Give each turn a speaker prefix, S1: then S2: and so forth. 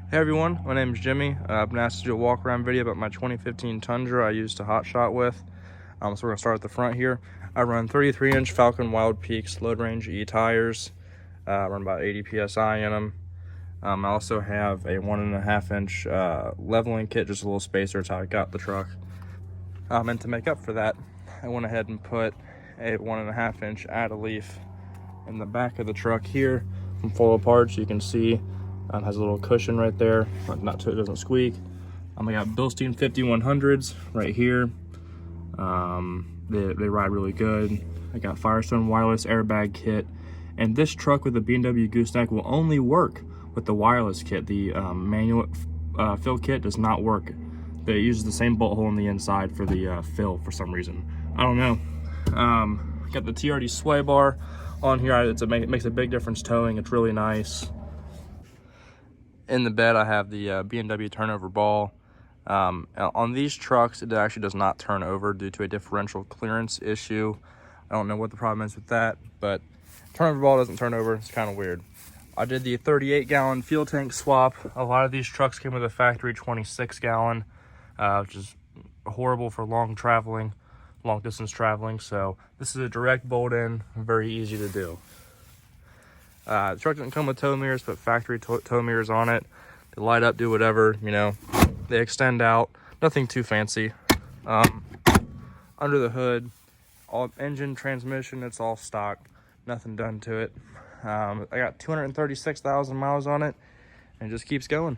S1: Hey everyone, my name is Jimmy. I've been asked to do a walk-around video about my 2015 Tundra I used to Hotshot with. So we're going to start at the front here. I run 33-inch Falken Wildpeak load range E tires. I run about 80 PSI in them. I also have a 1.5-inch leveling kit, just a little spacer. It's how I got the truck. And to make up for that, I went ahead and put a 1.5-inch add-a-leaf in the back of the truck here from fall apart, so you can see has a little cushion right there, not so it doesn't squeak. I got Bilstein 5100s right here. They ride really good. I got Firestone wireless airbag kit, and this truck with the B&W gooseneck will only work with the wireless kit. The manual fill kit does not work. It uses the same bolt hole on the inside for the fill for some reason. I don't know. Got the TRD Sway Bar on here. It makes a big difference towing. It's really nice. In the bed, I have the Bmw Turnover Ball. On these trucks, it actually does not turn over due to a differential clearance issue. I don't know what the problem is with that, but turnover ball doesn't turn over. It's kind of weird. I did the 38-gallon fuel tank swap. A lot of these trucks came with a factory 26-gallon, which is horrible for long distance traveling. So this is a direct bolt in, very easy to do. The truck doesn't come with tow mirrors, but factory tow mirrors on it. They light up, do whatever, you know. They extend out, nothing too fancy. Under the hood, all engine, transmission, it's all stock, nothing done to it. I got 236,000 miles on it, and it just keeps going.